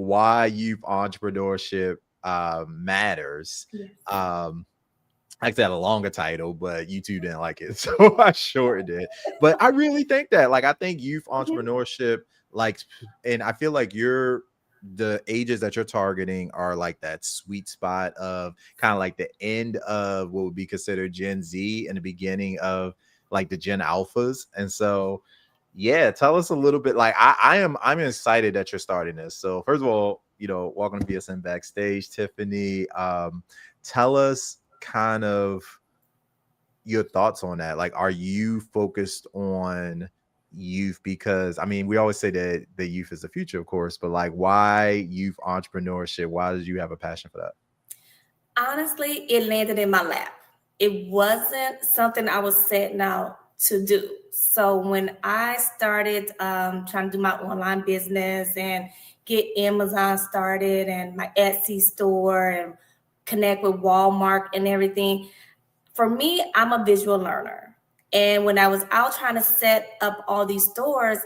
why youth entrepreneurship matters. Yes. Actually had a longer title, but YouTube didn't like it, so I shortened it. But I really think that, like, I think youth entrepreneurship, like, and I feel like the ages that you're targeting are like that sweet spot of kind of like the end of what would be considered Gen Z and the beginning of like the Gen Alphas. And so, yeah, tell us a little bit. Like, I'm excited that you're starting this. So first of all, welcome to BSN Backstage, Tiffany. Tell us kind of your thoughts on that. Like, are you focused on youth? Because I mean, we always say that the youth is the future, of course, but like, why youth entrepreneurship? Why did you have a passion for that? Honestly, it landed in my lap. It wasn't something I was setting out to do. So when I started trying to do my online business and get Amazon started and my Etsy store and connect with Walmart and everything, for me, I'm a visual learner. And when I was out trying to set up all these stores,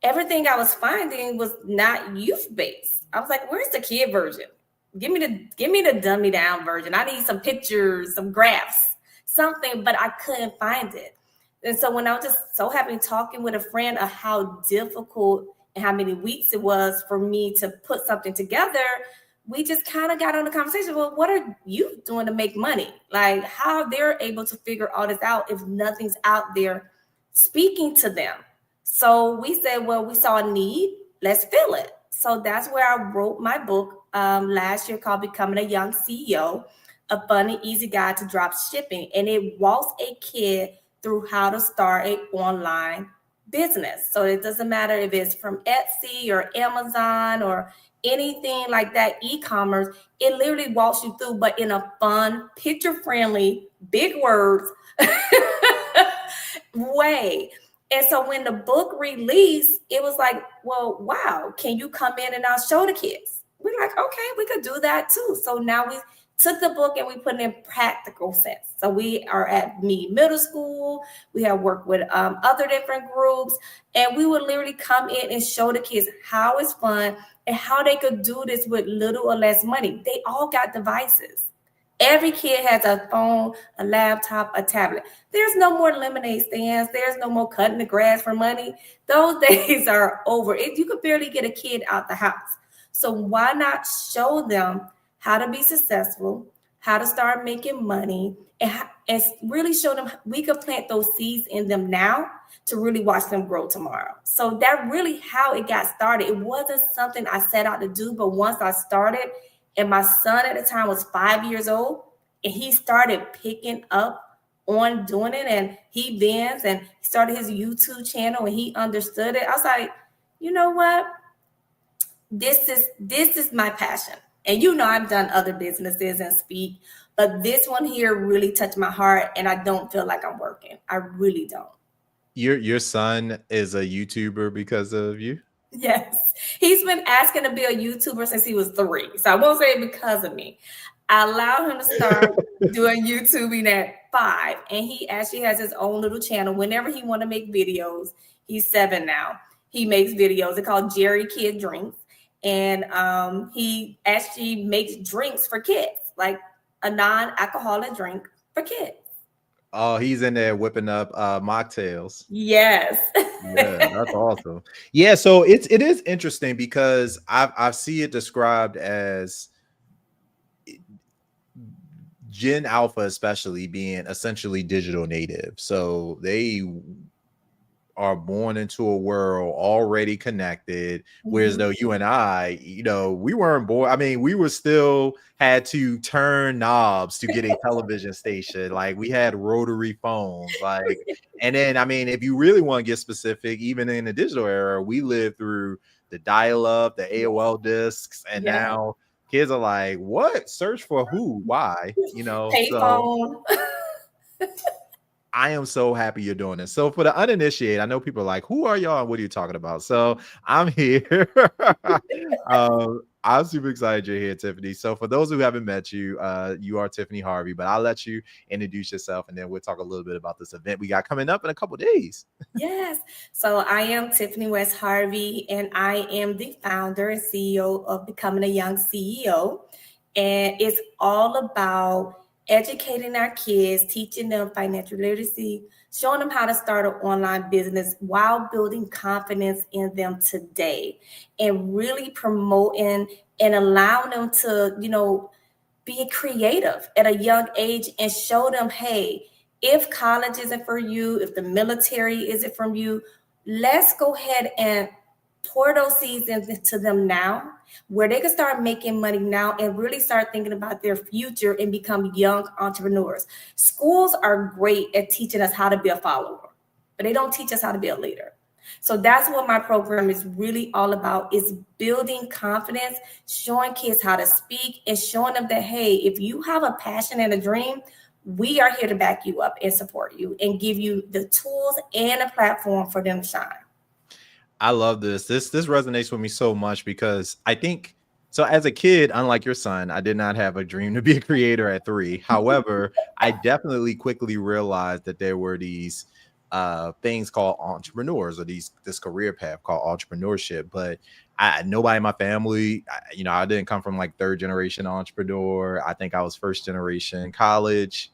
everything I was finding was not youth-based. I was like, where's the kid version? Give me the dummy down version. I need some pictures, some graphs, something, but I couldn't find it. And so when I was just so happy talking with a friend of how difficult and how many weeks it was for me to put something together, we just kind of got on the conversation. Well, what are you doing to make money? Like, how they're able to figure all this out if nothing's out there speaking to them. So we said, well, we saw a need, let's fill it. So that's where I wrote my book last year called Becoming a Young CEO, a fun and easy guide to drop shipping. And it walks a kid through how to start an online business. So it doesn't matter if it's from Etsy or Amazon or anything like that, e-commerce, it literally walks you through, but in a fun, picture-friendly, big words way. And so when the book released, it was like, well, wow, can you come in and I'll show the kids? We're like, okay, we could do that too. So now we took the book and we put it in practical sense. So we are at middle school. We have worked with other different groups, and we would literally come in and show the kids how it's fun and how they could do this with little or less money. They all got devices. Every kid has a phone, a laptop, a tablet. There's no more lemonade stands. There's no more cutting the grass for money. Those days are over. You could barely get a kid out the house. So why not show them how to be successful, how to start making money, and really show them we could plant those seeds in them now to really watch them grow tomorrow. So that really how it got started. It wasn't something I set out to do, but once I started, and my son at the time was 5 years old, and he started picking up on doing it, and he vends and started his YouTube channel, and he understood it. I was like, you know what? This is my passion. And I've done other businesses and speak, but this one here really touched my heart, and I don't feel like I'm working. I really don't. Your son is a YouTuber because of you? Yes. He's been asking to be a YouTuber since he was 3. So I won't say because of me. I allowed him to start doing YouTubing at 5. And he actually has his own little channel. Whenever he want to make videos, he's 7 now. He makes videos. They're called Jerry Kid Drinks. And he actually makes drinks for kids, like a non-alcoholic drink for kids. Oh, he's in there whipping up mocktails. Yes. Yeah, that's awesome. Yeah, so it is interesting because I see it described as Gen Alpha, especially being essentially digital native. So they are born into a world already connected, whereas though you and I, we weren't born. I mean, we were still had to turn knobs to get a television station. Like, we had rotary phones, like, and then, I mean, if you really want to get specific, even in the digital era, we lived through the dial-up, the AOL discs, and now kids are like, what? Search for who? Why? Payphone. So I am so happy you're doing this. So for the uninitiated, I know people are like, who are y'all and what are you talking about? So I'm here. I'm super excited you're here, Tiffany. So for those who haven't met you, you are Tiffany Harvey, but I'll let you introduce yourself and then we'll talk a little bit about this event we got coming up in a couple days. Yes. So I am Tiffany West Harvey, and I am the founder and CEO of Becoming a Young CEO. And it's all about educating our kids, teaching them financial literacy, showing them how to start an online business while building confidence in them today, and really promoting and allowing them to, be creative at a young age and show them, hey, if college isn't for you, if the military isn't from you, let's go ahead and pour those seeds into them now, where they can start making money now and really start thinking about their future and become young entrepreneurs. Schools are great at teaching us how to be a follower, but they don't teach us how to be a leader. So that's what my program is really all about, is building confidence, showing kids how to speak, and showing them that, hey, if you have a passion and a dream, we are here to back you up and support you and give you the tools and a platform for them to shine. I love this. This resonates with me so much because I think so as a kid, unlike your son, I did not have a dream to be a creator at 3. However, I definitely quickly realized that there were these things called entrepreneurs, or this career path called entrepreneurship. But nobody in my family, I didn't come from like 3rd generation entrepreneur. I think I was 1st generation college,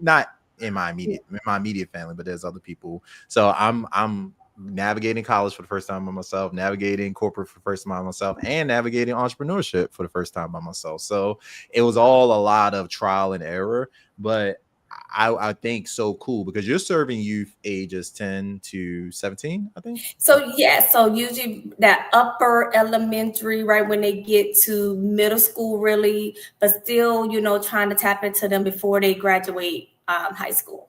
not in my immediate family, but there's other people. So I'm navigating college for the first time by myself, navigating corporate for the first time by myself, and navigating entrepreneurship for the first time by myself. So it was all a lot of trial and error, but I think so cool because you're serving youth ages 10 to 17, I think. So yeah, so usually that upper elementary, right, when they get to middle school, really, but still, trying to tap into them before they graduate high school.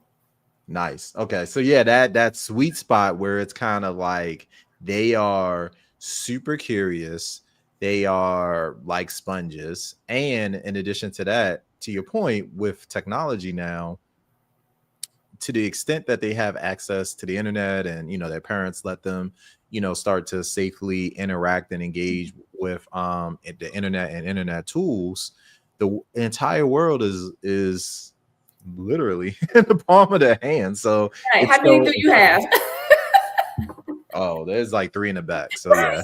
Nice. Okay. So yeah, that sweet spot where it's kind of like they are super curious. They are like sponges. And in addition to that, to your point with technology now, to the extent that they have access to the internet and, their parents let them, start to safely interact and engage with the internet and internet tools, the entire world is literally in the palm of their hand. So Right. it's How many do you have? oh, there's like 3 in the back. So yeah.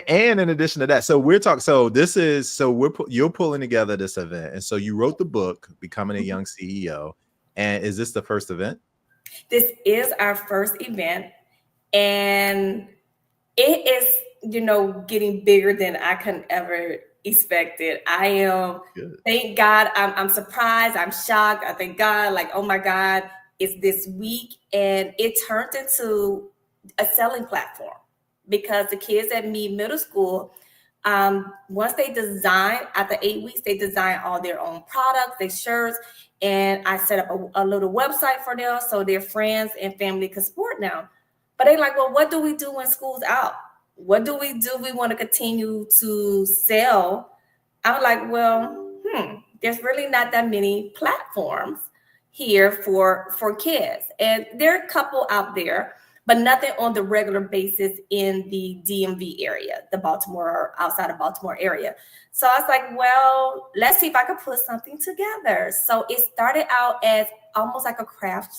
And in addition to that, so we're talking. So you're pulling together this event, and so you wrote the book, Becoming a Young CEO. And is this the first event? This is our first event, and it is, getting bigger than I can ever expect it. I am, Good. thank God, I'm surprised, I'm shocked. I thank God, like, oh my God, it's this week. And it turned into a selling platform because the kids at me middle school, once they design, after 8 weeks, they design all their own products, their shirts. And I set up a little website for them so their friends and family could support them. But they like, well, what do we do when school's out? What do? We want to continue to sell. I'm like, well, there's really not that many platforms here for kids. And there are a couple out there, but nothing on the regular basis in the DMV area, the Baltimore, outside of Baltimore area. So I was like, well, let's see if I can put something together. So it started out as almost like a craft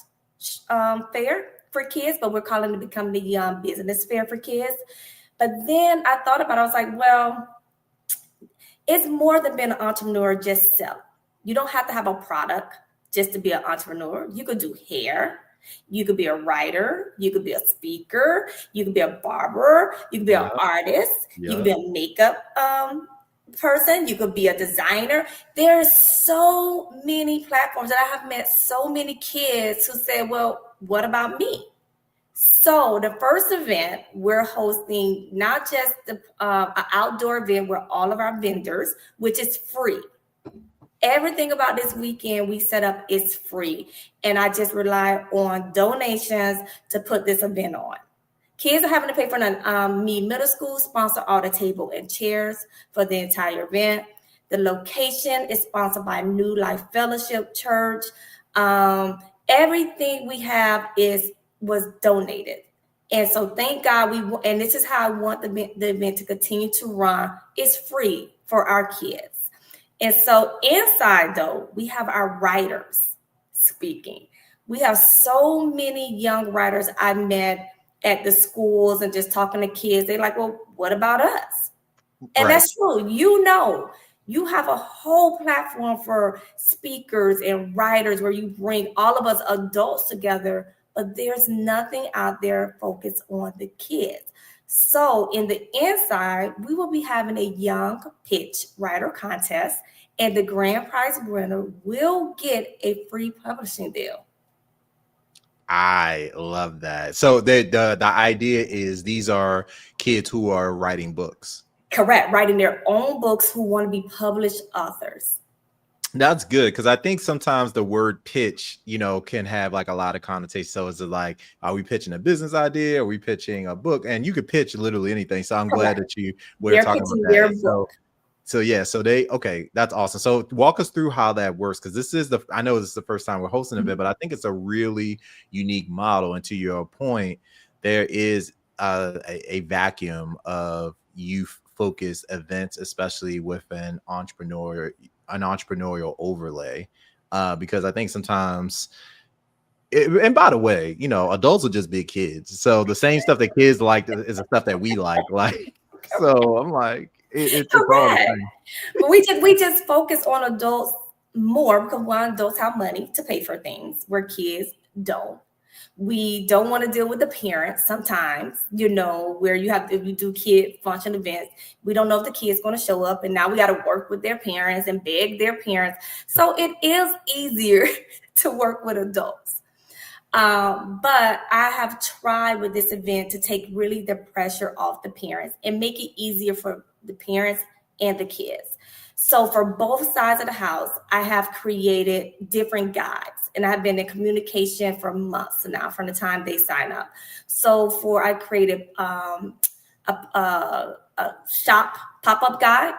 fair for kids, but we're calling it Become the Young Business Fair for kids. But then I thought about it. I was like, well, it's more than being an entrepreneur, just sell. You don't have to have a product just to be an entrepreneur. You could do hair. You could be a writer. You could be a speaker. You could be a barber. You could be an artist. You could be a makeup person. You could be a designer. There's so many platforms that I have met so many kids who say, well, what about me? So the first event, we're hosting not just an outdoor event where all of our vendors, which is free. Everything about this weekend we set up is free. And I just rely on donations to put this event on. Kids are having to pay for none. Me middle school sponsor all the table and chairs for the entire event. The location is sponsored by New Life Fellowship Church. Everything we have was donated. And so thank God and this is how I want the event to continue to run. It's free for our kids. And so inside though, we have our writers speaking. We have so many young writers I met at the schools and just talking to kids. They're like, well, what about us? And that's true. You have a whole platform for speakers and writers where you bring all of us adults together, but there's nothing out there focused on the kids. So in the inside, we will be having a young pitch writer contest, and the grand prize winner will get a free publishing deal. I love that. So the idea is these are kids who are writing books. Correct. Writing their own books who want to be published authors. That's good, because I think sometimes the word pitch, can have like a lot of connotation. So is it like, are we pitching a business idea? Are we pitching a book? And you could pitch literally anything. So I'm glad that we're talking about that. Okay, that's awesome. So walk us through how that works, because I know this is the first time we're hosting an event, but I think it's a really unique model. And to your point, there is a vacuum of youth focused events, especially with an entrepreneurial overlay, because I think sometimes, and by the way, adults are just big kids, so the same stuff that kids like is the stuff that we like. So I'm like, it's correct. But we just focus on adults more because adults have money to pay for things where kids don't. We don't want to deal with the parents sometimes, where you do kid function events. We don't know if the kid's going to show up, and now we got to work with their parents and beg their parents. So it is easier to work with adults. But I have tried with this event to take really the pressure off the parents and make it easier for the parents and the kids. So for both sides of the house, I have created different guides, and I've been in communication for months now from the time they sign up. So I created a shop pop-up guide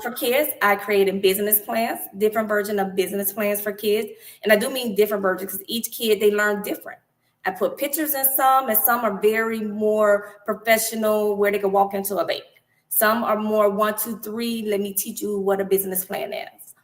for kids. I created business plans, different version of business plans for kids. And I do mean different versions because each kid, they learn different. I put pictures in some, and some are very more professional where they can walk into a bank. Some are more 1, 2, 3. Let me teach you what a business plan is.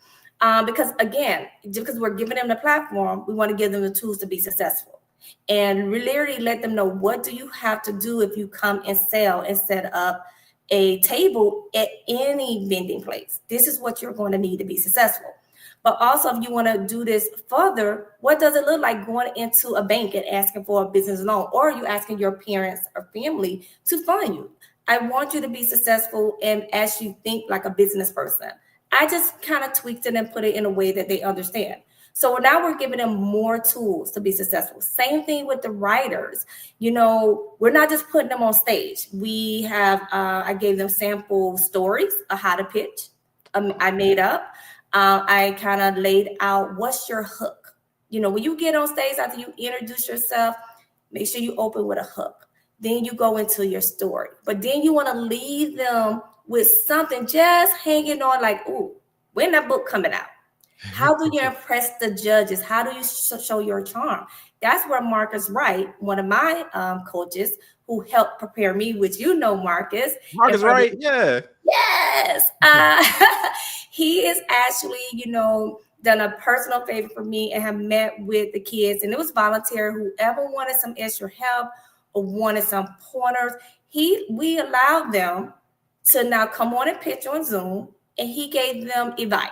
Because again, just because we're giving them the platform, we want to give them the tools to be successful, and really let them know, what do you have to do if you come and sell and set up a table at any vending place? This is what you're going to need to be successful. But also, if you want to do this further, what does it look like going into a bank and asking for a business loan, or are you asking your parents or family to fund you? I want you to be successful and actually think like a business person. I just kind of tweaked it and put it in a way that they understand. So now we're giving them more tools to be successful. Same thing with the writers. We're not just putting them on stage. We have, I gave them sample stories of how to pitch. I made up. I kind of laid out, what's your hook? When you get on stage, after you introduce yourself, make sure you open with a hook. Then you go into your story. But then you want to leave them with something just hanging on, like, ooh, when that book coming out? How do you impress the judges? How do you show your charm? That's where Marcus Wright, one of my coaches who helped prepare me, which Marcus. Marcus Wright, yeah. Yes. He is actually, done a personal favor for me and have met with the kids. And it was voluntary. Whoever wanted some extra help or wanted some pointers, we allowed them to now come on and pitch on Zoom, and he gave them advice.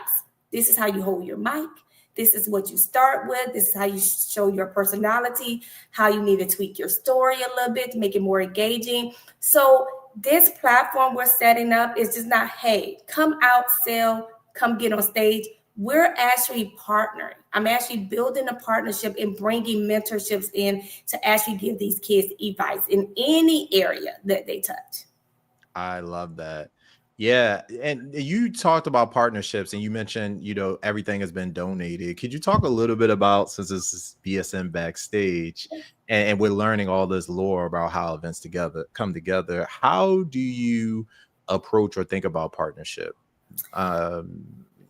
This is how you hold your mic. This is what you start with. This is how you show your personality, how you need to tweak your story a little bit to make it more engaging. So this platform we're setting up is just not, hey, come out, sell, come get on stage. We're actually partnering. I'm actually building a partnership and bringing mentorships in to actually give these kids advice in any area that they touch. I love that. Yeah. And you talked about partnerships, and you mentioned, everything has been donated. Could you talk a little bit about, since this is BSN Backstage and we're learning all this lore about how events come together, how do you approach or think about partnership?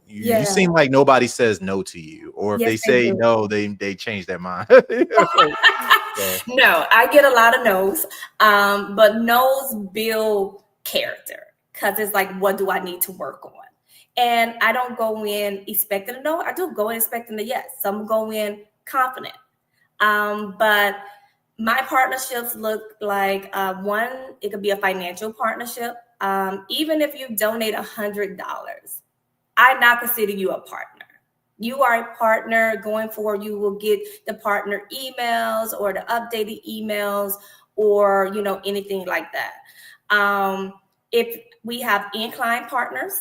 You seem like nobody says no to you, or if they say no, they change their mind. So. No, I get a lot of no's, but no's build character because it's like, what do I need to work on? And I don't go in expecting a no. I do go in expecting a yes. Some go in confident. But my partnerships look like one, it could be a financial partnership. Even if you donate $100, I now consider you a partner. You are a partner. Going forward, you will get the partner emails or the updated emails or, you know, anything like that. If we have incline partners,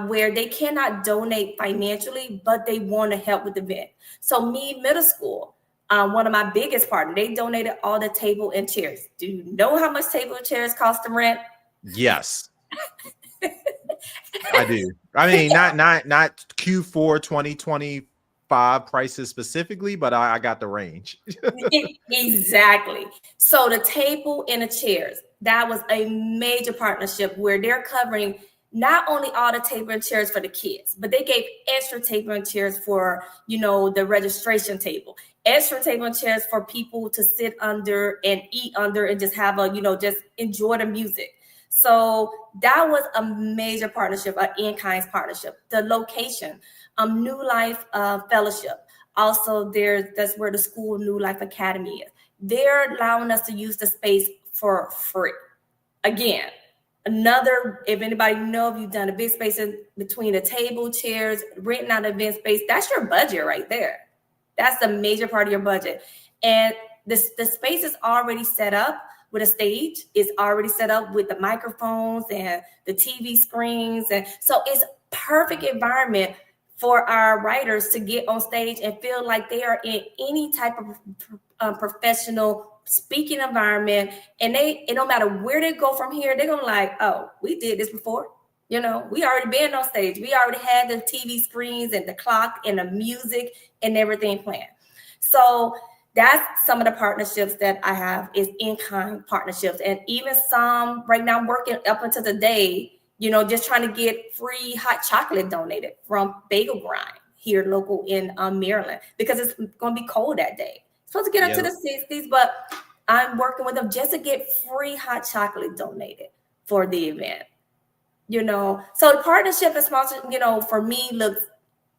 where they cannot donate financially, but they want to help with the event. So me, middle school, one of my biggest partners, they donated all the table and chairs. Do you know how much table and chairs cost to rent? Yes. I do. I mean, not Q4 2025 prices specifically, but I got the range. Exactly. So the table and the chairs, that was a major partnership where they're covering not only all the table and chairs for the kids, but they gave extra table and chairs for, you know, the registration table, extra table and chairs for people to sit under and eat under and just have a, you know, just enjoy the music. So that was a major partnership, an in-kind partnership. The location, New Life Fellowship. Also, that's where the school New Life Academy is. They're allowing us to use the space for free. Again, another, if anybody know, if you've done a big space in between the table, chairs, renting out event space, that's your budget right there. That's the major part of your budget. And the space is already set up with a stage. It's already set up with the microphones and the TV screens. And so it's perfect environment for our writers to get on stage and feel like they are in any type of professional speaking environment. And it don't matter where they go from here, they're gonna like, oh, we did this before. You know, we already been on stage. We already had the TV screens and the clock and the music and everything planned. So that's some of the partnerships that I have is in-kind partnerships. And even some right now I'm working up until today, you know, just trying to get free hot chocolate donated from Bagel Grind here local in Maryland, because it's going to be cold that day. It's supposed to get up to the 60s, but I'm working with them just to get free hot chocolate donated for the event. You know, so the partnership and sponsor, you know, for me looks,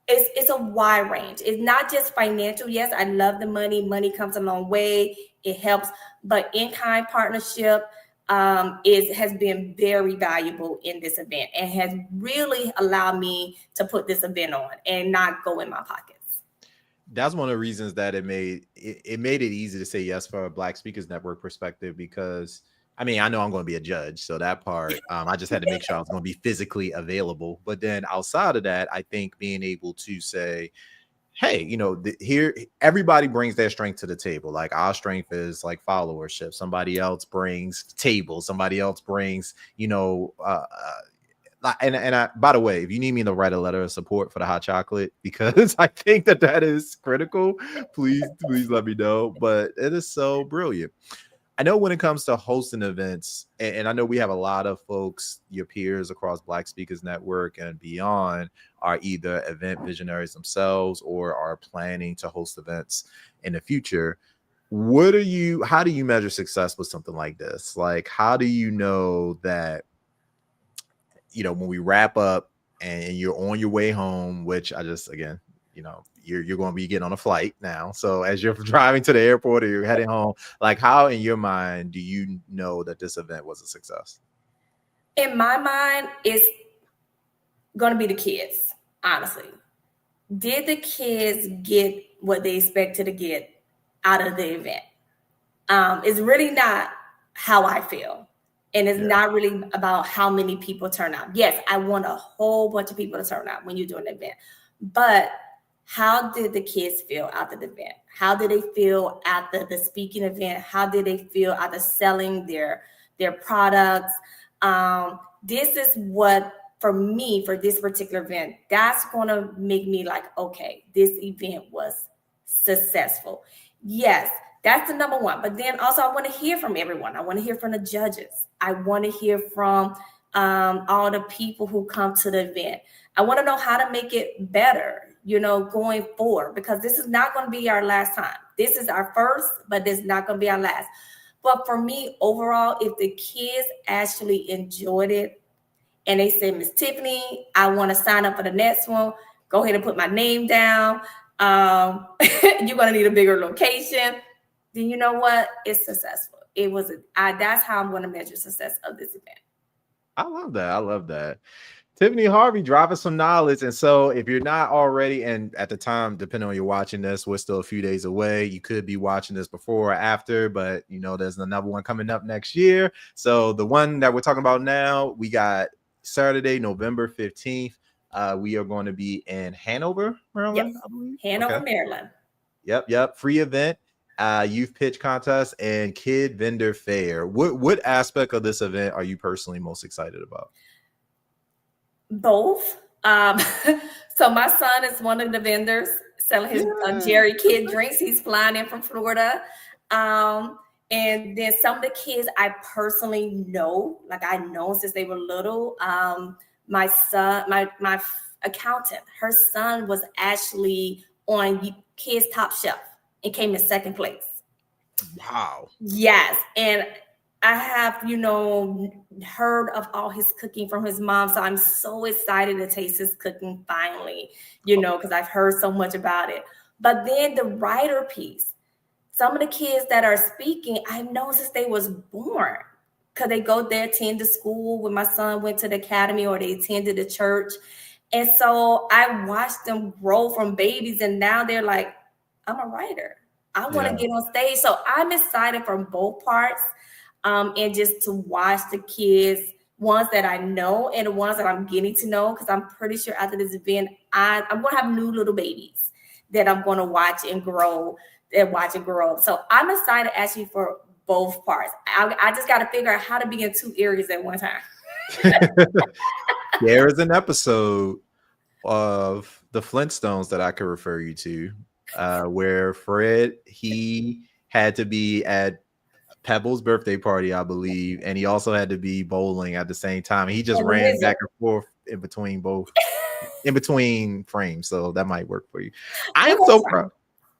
it's a wide range. It's not just financial. Yes, I love the money. Money comes a long way. It helps, but in-kind partnership has been very valuable in this event and has really allowed me to put this event on and not go in my pockets. That's one of the reasons that it made it easy to say yes for a Black Speakers Network perspective, because I mean, I know I'm going to be a judge, so that part, I just had to make sure I was going to be physically available. But then outside of that, I think being able to say, hey, you know, here, everybody brings their strength to the table. Like our strength is like followership. Somebody else brings tables. Somebody else brings, you know, and I, by the way, if you need me to write a letter of support for the hot chocolate, because I think that is critical, please let me know. But it is so brilliant. I know when it comes to hosting events, and I know we have a lot of folks, your peers across Black Speakers Network and beyond, are either event visionaries themselves or are planning to host events in the future. How do you measure success with something like this? Like, how do you know that, you know, when we wrap up and you're on your way home, which I just, again, you know, you're going to be getting on a flight now. So as you're driving to the airport or you're heading home, like how in your mind do you know that this event was a success? In my mind, it's going to be the kids, honestly. Did the kids get what they expected to get out of the event? It's really not how I feel. And it's not really about how many people turn out. Yes, I want a whole bunch of people to turn out when you do an event. But how did the kids feel after the event? How did they feel after the speaking event? How did they feel after selling their products? This is what, for me, for this particular event, that's going to make me like, okay, this event was successful. Yes, that's the number one. But then also I want to hear from everyone. I want to hear from the judges. I want to hear from all the people who come to the event. I want to know how to make it better, you know, going forward, because this is not going to be our last time. this is our first, but this is not going to be our last. But for me, overall, if the kids actually enjoyed it and they said, Miss Tiffany, I want to sign up for the next one, go ahead and put my name down. You're going to need a bigger location. Then you know what? It's successful. That's how I'm going to measure success of this event. I love that. I love that. Tiffany Harvey dropping some knowledge. And so if you're not already, and at the time, depending on you're watching this, we're still a few days away. You could be watching this before or after, but you know, there's another one coming up next year. So the one that we're talking about now, we got Saturday, November 15th. We are going to be in Hanover, Maryland, Yes. I believe. Hanover, Maryland. Yep. Free event, youth pitch contest, and kid vendor fair. What aspect of this event are you personally most excited about? Both. So my son is one of the vendors selling his Jerry Kid drinks. He's flying in from Florida. And then some of the kids I personally know, like I know since they were little. My son, my accountant, her son was actually on Kids Top Chef and came in second place. Wow. Yes. And I have, heard of all his cooking from his mom. So I'm so excited to taste his cooking finally, because I've heard so much about it. But then the writer piece, some of the kids that are speaking, I've known since they was born, because they go there, attend the school when my son went to the academy, or they attended the church. And so I watched them grow from babies, and now they're like, I'm a writer. I want to get on stage. So I'm excited from both parts. And just to watch the kids, ones that I know and the ones that I'm getting to know, because I'm pretty sure after this event, I'm going to have new little babies that I'm going to watch and grow up. So I'm excited actually for both parts. I just got to figure out how to be in two areas at one time. There is an episode of the Flintstones that I could refer you to, where Fred, he had to be at Pebble's birthday party, I believe, and he also had to be bowling at the same time. He just ran back and forth in between frames, so that might work for you. I am so proud.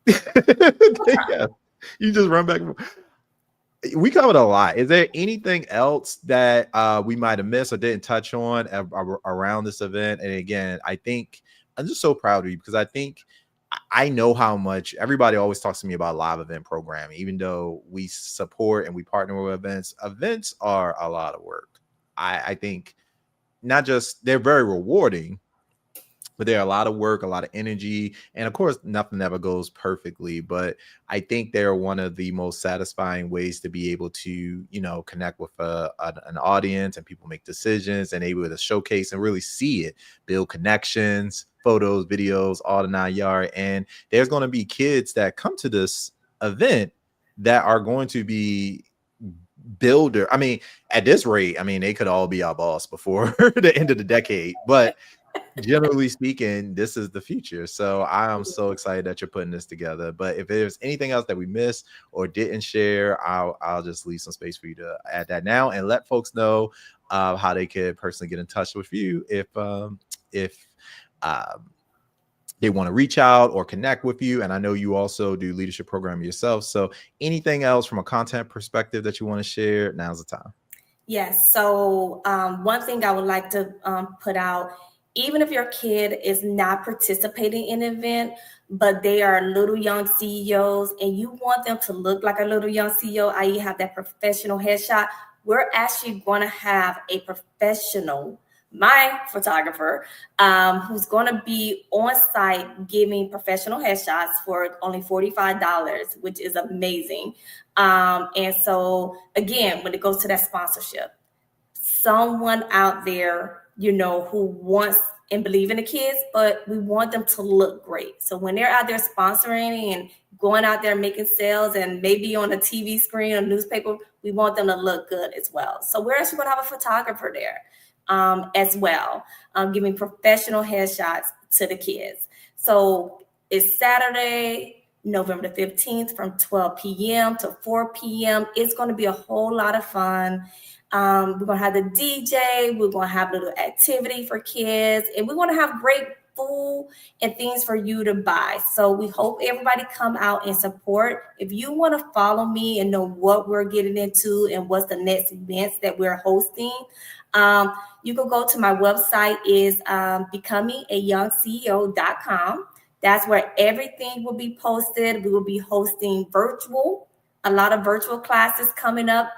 Yeah, you just run back and forth. We covered a lot. Is there anything else that we might have missed or didn't touch on around this event? And again, I think I'm just so proud of you, because I know how much everybody always talks to me about live event programming. Even though we support and we partner with events are a lot of work. I think not just they're very rewarding, but they're a lot of work, a lot of energy. And of course, nothing ever goes perfectly, but I think they're one of the most satisfying ways to be able to, connect with an audience, and people make decisions and able to showcase and really see it, build connections, photos, videos, all the 9 yards. And there's going to be kids that come to this event that are going to be builder. I mean, at this rate, they could all be our boss before the end of the decade, but generally speaking, this is the future. So I am so excited that you're putting this together. But if there's anything else that we missed or didn't share, I'll just leave some space for you to add that now, and let folks know how they could personally get in touch with you if they want to reach out or connect with you. And I know you also do leadership programming yourself. So anything else from a content perspective that you want to share, now's the time. Yes. So one thing I would like to put out, even if your kid is not participating in an event, but they are little young CEOs and you want them to look like a little young CEO, i.e. have that professional headshot, we're actually going to have a professional, my photographer, who's going to be on site giving professional headshots for only $45, which is amazing. And so again, when it goes to that sponsorship, someone out there, who wants and believe in the kids, but we want them to look great. So when they're out there sponsoring and going out there making sales and maybe on a TV screen or newspaper, we want them to look good as well. So we're actually going to have a photographer there as well, giving professional headshots to the kids. So it's Saturday, November the 15th from 12 p.m. to 4 p.m. It's going to be a whole lot of fun. We're going to have the DJ. We're going to have a little activity for kids. And we're going to have great food and things for you to buy. So we hope everybody come out and support. If you want to follow me and know what we're getting into and what's the next events that we're hosting, you can go to my website is becomingayoungceo.com. That's where everything will be posted. We will be hosting a lot of virtual classes coming up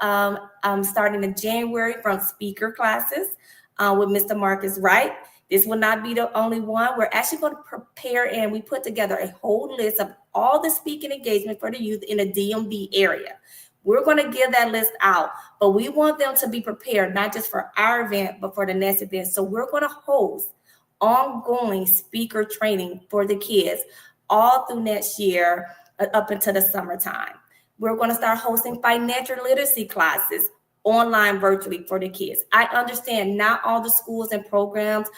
starting in January from speaker classes with Mr. Marcus Wright. This will not be the only one. We're actually going to prepare, and we put together a whole list of all the speaking engagements for the youth in the DMV area. We're going to give that list out, but we want them to be prepared, not just for our event, but for the next event. So we're going to host ongoing speaker training for the kids all through next year up until the summertime. We're going to start hosting financial literacy classes online virtually for the kids. I understand not all the schools and programs,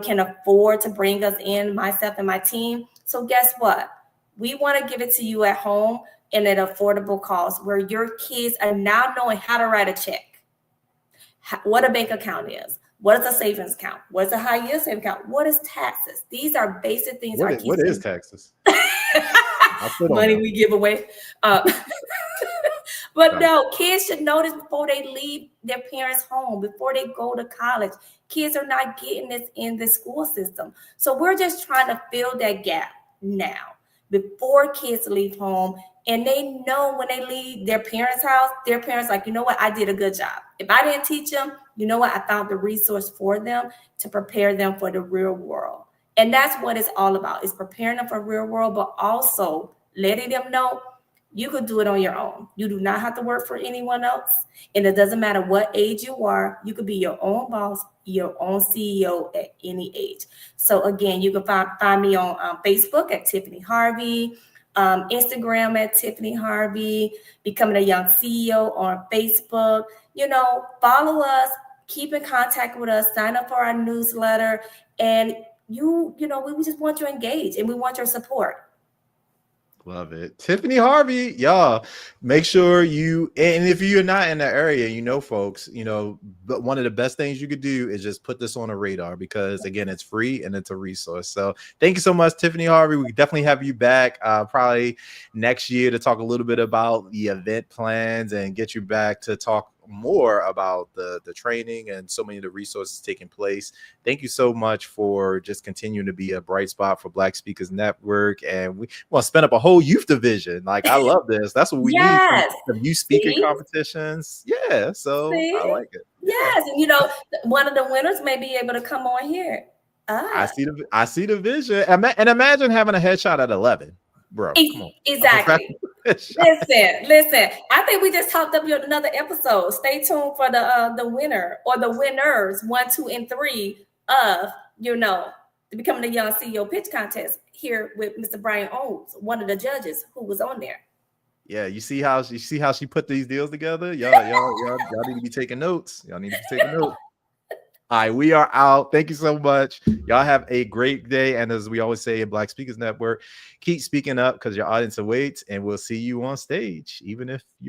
can afford to bring us in, myself and my team. So guess what? We want to give it to you at home and at affordable cost, where your kids are now knowing how to write a check, what a bank account is, what is a savings account, what is a high yield savings account, what is taxes. These are basic things. What is taxes? Money we give away. But no, kids should know this before they leave their parents' home, before they go to college. Kids are not getting this in the school system. So we're just trying to fill that gap now before kids leave home. And they know when they leave their parents' house, their parents like, you know what, I did a good job. If I didn't teach them, you know what, I found the resource for them to prepare them for the real world. And that's what it's all about, is preparing them for the real world, but also letting them know you could do it on your own. You do not have to work for anyone else. And it doesn't matter what age you are. You could be your own boss, your own CEO at any age. So again, you can find me on Facebook at Tiffany Harvey, Instagram at Tiffany Harvey, Becoming a Young CEO on Facebook. Follow us, keep in contact with us, sign up for our newsletter. And we just want you to engage and we want your support. Love it. Tiffany Harvey, y'all, make sure and if you're not in the area, folks, but one of the best things you could do is just put this on a radar, because again, it's free and it's a resource. So thank you so much, Tiffany Harvey. We definitely have you back probably next year to talk a little bit about the event plans and get you back to talk more about the training and so many of the resources taking place. Thank you so much for just continuing to be a bright spot for Black Speakers Network. And we want to spin up a whole youth division. Like, I love this. That's what we need from youth speaking competitions. Yeah. So I like it. Yes. And one of the winners may be able to come on here. I see the vision. And imagine having a headshot at 11. Bro, come on. Exactly. Listen. I think we just talked up another episode. Stay tuned for the winner or the winners 1, 2, and 3 of the Becoming a Young CEO pitch contest here with Mr. Brian Owens, one of the judges who was on there. Yeah, you see how she put these deals together? Y'all need to be taking notes. Y'all need to be taking notes. All right, we are out. Thank you so much. Y'all have a great day. And as we always say in Black Speakers Network, keep speaking up because your audience awaits, and we'll see you on stage, even if you're